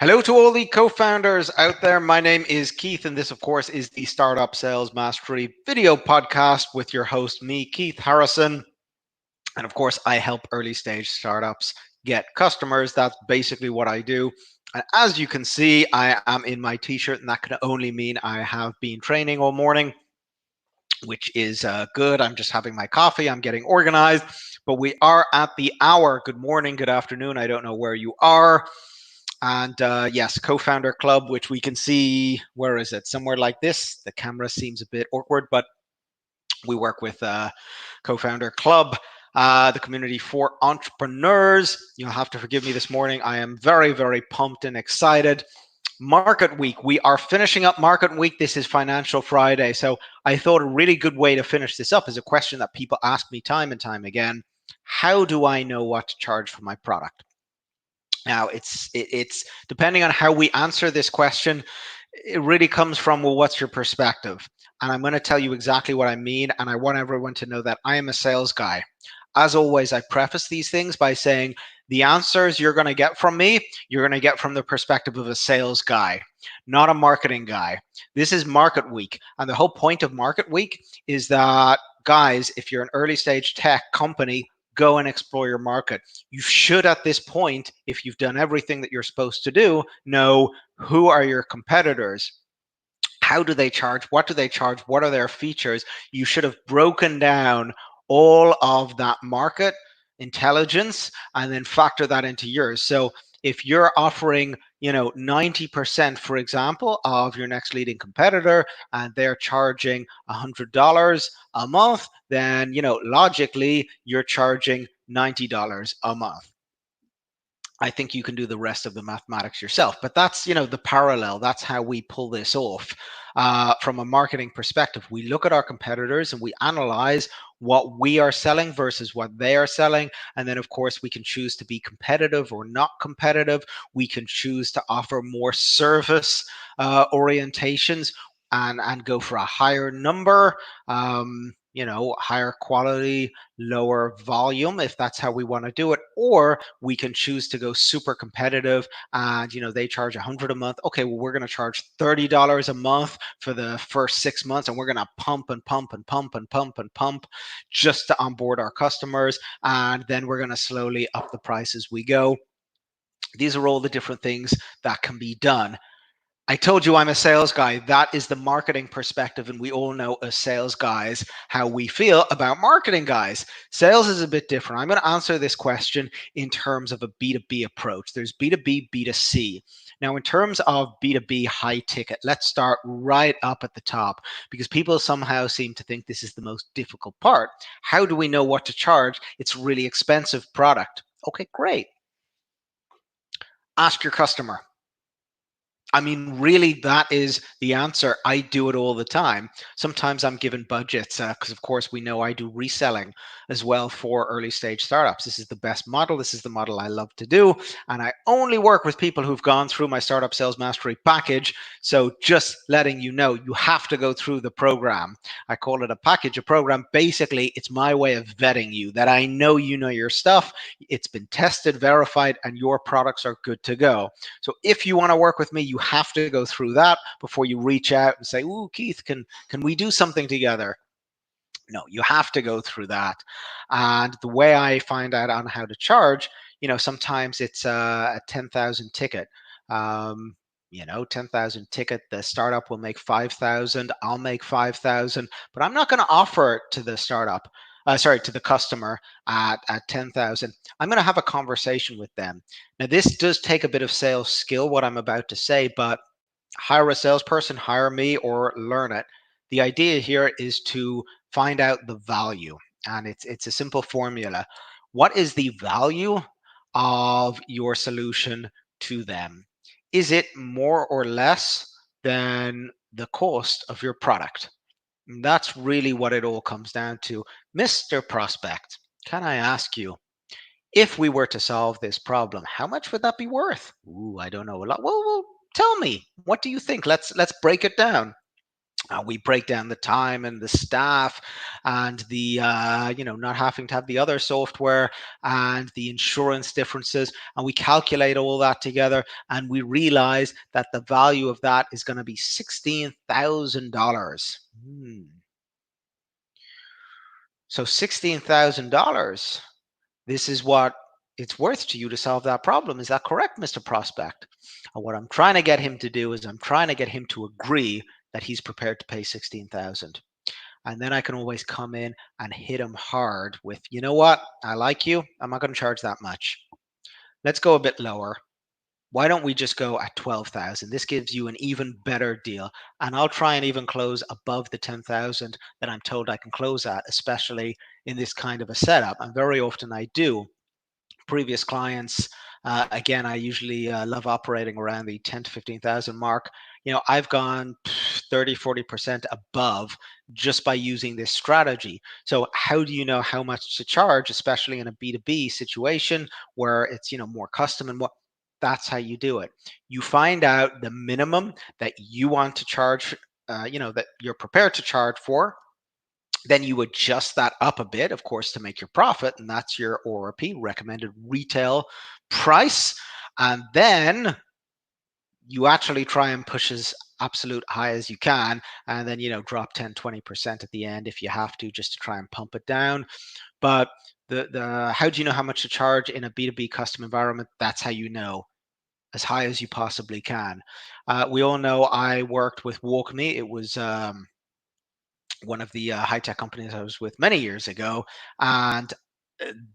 Hello to all the co-founders out there. My name is Keith, and this, of course, is the Startup Sales Mastery video podcast with your host, me, Keith Harrison. And of course, I help early stage startups get customers. That's basically what I do. And as you can see, I am in my t-shirt, and that can only mean I have been training all morning, which is good. I'm just having my coffee. I'm getting organized. But we are at the hour. Good morning, good afternoon. I don't know where you are. And yes, co-founder club, which we can see, where is it? Somewhere like this. The camera seems a bit awkward, but we work with co-founder club, the community for entrepreneurs. You'll have to forgive me this morning. I am very, very pumped and excited. Market week. We are finishing up market week. This is Financial Friday. So I thought a really good way to finish this up is a question that people ask me time and time again. How do I know what to charge for my product? Now, it's depending on how we answer this question, it really comes from, well, what's your perspective? And I'm going to tell you exactly what I mean. And I want everyone to know that I am a sales guy. As always, I preface these things by saying the answers you're going to get from me, you're going to get from the perspective of a sales guy, not a marketing guy. This is market week. And the whole point of market week is that, guys, if you're an early stage tech company, go and explore your market. You should, at this point, if you've done everything that you're supposed to do, know who are your competitors. How do they charge? What do they charge? What are their features? You should have broken down all of that market intelligence and then factor that into yours. So if you're offering, 90%, for example, of your next leading competitor, and they're charging $100 a month, then, logically, you're charging $90 a month. I think you can do the rest of the mathematics yourself, but that's, the parallel. That's how we pull this off. From a marketing perspective, we look at our competitors and we analyze what we are selling versus what they are selling. And then, of course, we can choose to be competitive or not competitive. We can choose to offer more service orientations and go for a higher number. Higher quality, lower volume, if that's how we want to do it. Or we can choose to go super competitive and, they charge 100 a month. Okay, well, we're going to charge $30 a month for the first 6 months, and we're going to pump and pump and pump and pump and pump just to onboard our customers. And then we're going to slowly up the price as we go. These are all the different things that can be done. I told you I'm a sales guy. That is the marketing perspective. And we all know as sales guys how we feel about marketing guys. Sales is a bit different. I'm going to answer this question in terms of a B2B approach. There's B2B, B2C. Now, in terms of B2B high ticket, let's start right up at the top because people somehow seem to think this is the most difficult part. How do we know what to charge? It's a really expensive product. Okay, great. Ask your customer. I mean, really, that is the answer. I do it all the time. Sometimes I'm given budgets because, of course, we know I do reselling as well for early stage startups. This is the best model. This is the model I love to do. And I only work with people who've gone through my Startup Sales Mastery package. So just letting you know, you have to go through the program. I call it a package, a program. Basically, it's my way of vetting you, that I know you know your stuff. It's been tested, verified, and your products are good to go. So if you want to work with me, you have to go through that before you reach out and say, "Ooh, Keith, can we do something together?" No, you have to go through that. And the way I find out on how to charge, sometimes it's a 10,000 ticket. 10,000 ticket, the startup will make 5,000, I'll make 5,000, but I'm not going to offer it to the startup. To the customer at 10,000. I'm going to have a conversation with them. Now, this does take a bit of sales skill, what I'm about to say, but hire a salesperson, hire me, or learn it. The idea here is to find out the value, and it's a simple formula. What is the value of your solution to them? Is it more or less than the cost of your product? And that's really what it all comes down to. Mr. Prospect, can I ask you, if we were to solve this problem, how much would that be worth? Ooh, I don't know a lot. Well, tell me, what do you think? Let's break it down. We break down the time and the staff and the not having to have the other software and the insurance differences, and we calculate all that together, and we realize that the value of that is going to be $16,000. So $16,000, this is what it's worth to you to solve that problem. Is that correct, Mr. Prospect? And what I'm trying to get him to do is I'm trying to get him to agree that he's prepared to pay 16,000. And then I can always come in and hit him hard with, you know what? I like you. I'm not going to charge that much. Let's go a bit lower. Why don't we just go at 12,000? This gives you an even better deal. And I'll try and even close above the 10,000 that I'm told I can close at, especially in this kind of a setup. And very often I do. Previous clients, again, I usually love operating around the 10 to 15,000 mark. I've gone 30-40% above just by using this strategy. So how do you know how much to charge, especially in a B2B situation where it's more custom and what? That's how you do it. You find out the minimum that you want to charge, that you're prepared to charge for. Then you adjust that up a bit, of course, to make your profit, and that's your ORP, recommended retail price. And then you actually try and push as absolute high as you can, and then drop 10-20% at the end if you have to, just to try and pump it down. But the how do you know how much to charge in a B2B custom environment? That's how you know, as high as you possibly can. We all know I worked with WalkMe. It was one of the high-tech companies I was with many years ago, and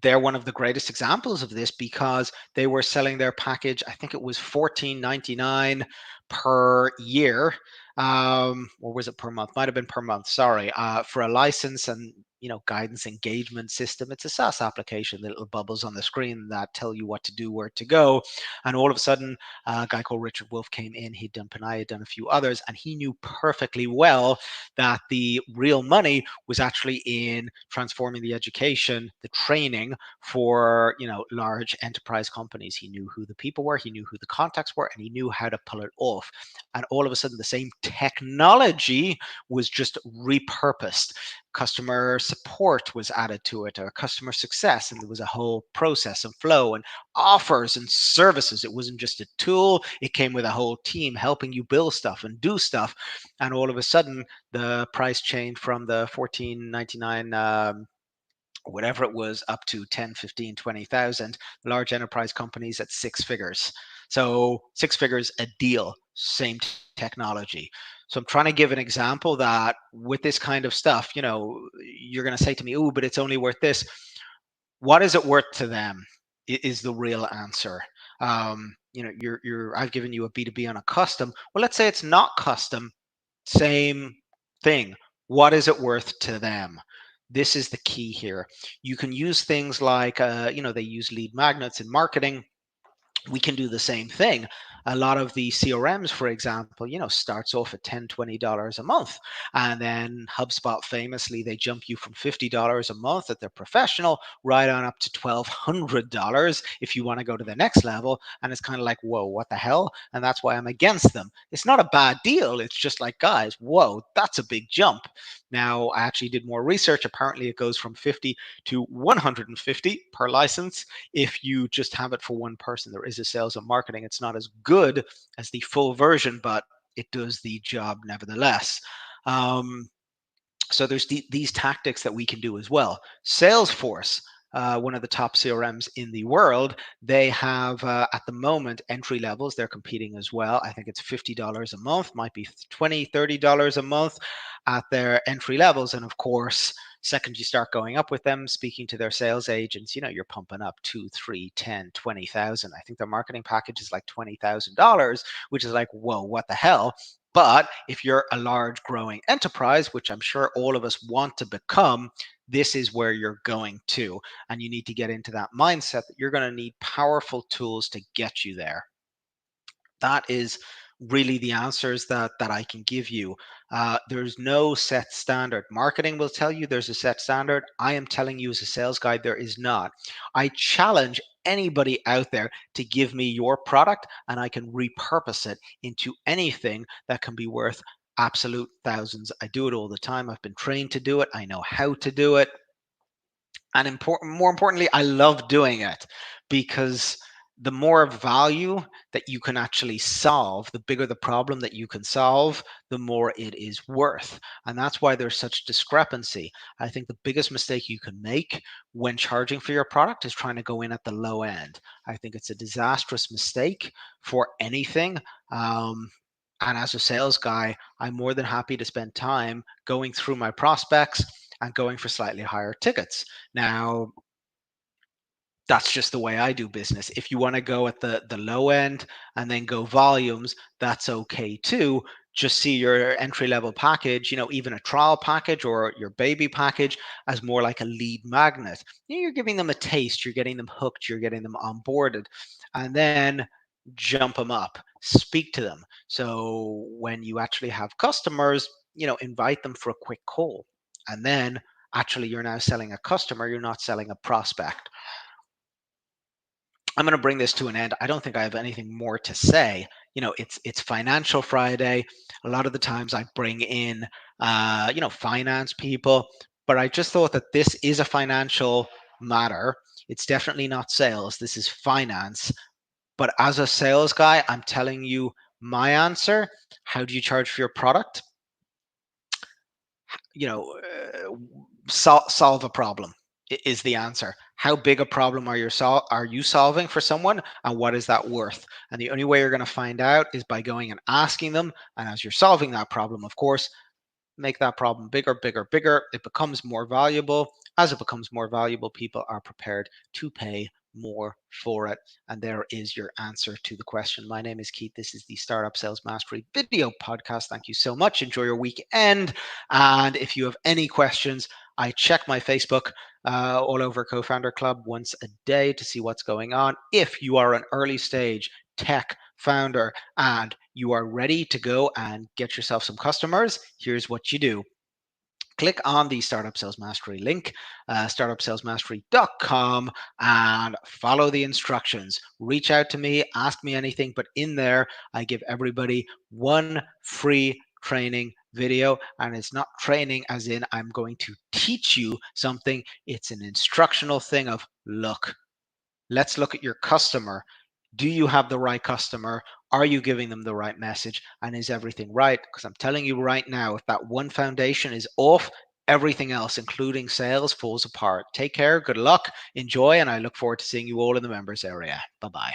they're one of the greatest examples of this because they were selling their package. I think it was $14.99 per year, or was it per month? Might have been per month. Sorry, for a license and guidance engagement system. It's a SaaS application. The little bubbles on the screen that tell you what to do, where to go. And all of a sudden, a guy called Richard Wolf came in. He'd done Panay, had done a few others, and he knew perfectly well that the real money was actually in transforming the education, the training for large enterprise companies. He knew who the people were, he knew who the contacts were, and he knew how to pull it off. And all of a sudden, the same technology was just repurposed. Customer support was added to it, or customer success, and there was a whole process and flow and offers and services. It wasn't just a tool, it came with a whole team helping you build stuff and do stuff. And all of a sudden, the price changed from the 14.99 whatever it was up to 10, 15, 20,000. Large enterprise companies at six figures. So six figures a deal, same technology. So I'm trying to give an example that with this kind of stuff, you're going to say to me, oh, but it's only worth this. What is it worth to them is the real answer. I've given you a B2B on a custom. Well, let's say it's not custom. Same thing. What is it worth to them? This is the key here. You can use things like, they use lead magnets in marketing. We can do the same thing. A lot of the CRMs, for example, starts off at $10, $20 a month. And then HubSpot famously, they jump you from $50 a month at their professional right on up to $1,200 if you want to go to the next level. And it's kind of like, whoa, what the hell? And that's why I'm against them. It's not a bad deal. It's just like, guys, whoa, that's a big jump. Now, I actually did more research. Apparently, it goes from 50 to 150 per license. If you just have it for one person, there is a sales and marketing. It's not as good as the full version, but it does the job nevertheless. So there's these tactics that we can do as well. Salesforce, one of the top CRMs in the world, they have at the moment entry levels. They're competing as well. I think it's $50 a month, might be $20, $30 a month at their entry levels. And of course, second you start going up with them, speaking to their sales agents, you're pumping up 2, 3, 10, 20,000. I think their marketing package is like $20,000, which is like, whoa, what the hell? But if you're a large growing enterprise, which I'm sure all of us want to become, this is where you're going to. And you need to get into that mindset that you're going to need powerful tools to get you there. That is really the answers that I can give you. There's no set standard. Marketing will tell you there's a set standard. I am telling you as a sales guy, there is not. I challenge anybody out there to give me your product and I can repurpose it into anything that can be worth absolute thousands. I do it all the time. I've been trained to do it. I know how to do it. And more importantly, I love doing it because the more value that you can actually solve, the bigger the problem that you can solve, the more it is worth. And that's why there's such discrepancy. I think the biggest mistake you can make when charging for your product is trying to go in at the low end. I think it's a disastrous mistake for anything. And as a sales guy, I'm more than happy to spend time going through my prospects and going for slightly higher tickets. Now, that's just the way I do business. If you want to go at the low end and then go volumes, that's okay too. Just see your entry level package, even a trial package or your baby package as more like a lead magnet. You're giving them a taste, you're getting them hooked, you're getting them onboarded, and then jump them up, speak to them. So when you actually have customers, invite them for a quick call. And then actually you're now selling a customer, you're not selling a prospect. I'm going to bring this to an end. I don't think I have anything more to say. It's Financial Friday. A lot of the times I bring in, finance people, but I just thought that this is a financial matter. It's definitely not sales. This is finance. But as a sales guy, I'm telling you my answer. How do you charge for your product? Solve a problem is the answer. How big a problem are you solving for someone, and what is that worth? And the only way you're going to find out is by going and asking them. And as you're solving that problem, of course, make that problem bigger, bigger, bigger. It becomes more valuable. As it becomes more valuable, people are prepared to pay more for it. And there is your answer to the question. My name is Keith. This is the Startup Sales Mastery video podcast. Thank you so much. Enjoy your weekend. And if you have any questions, I check my Facebook all over Co-Founder Club once a day to see what's going on. If you are an early stage tech founder and you are ready to go and get yourself some customers, here's what you do. Click on the Startup Sales Mastery link, startupsalesmastery.com, and follow the instructions. Reach out to me, ask me anything, but in there, I give everybody one free training video. And it's not training as in I'm going to teach you something. It's an instructional thing of, look, let's look at your customer. Do you have the right customer? Are you giving them the right message? And is everything right? Because I'm telling you right now, if that one foundation is off, everything else, including sales, falls apart. Take care. Good luck. Enjoy. And I look forward to seeing you all in the members area. Bye-bye.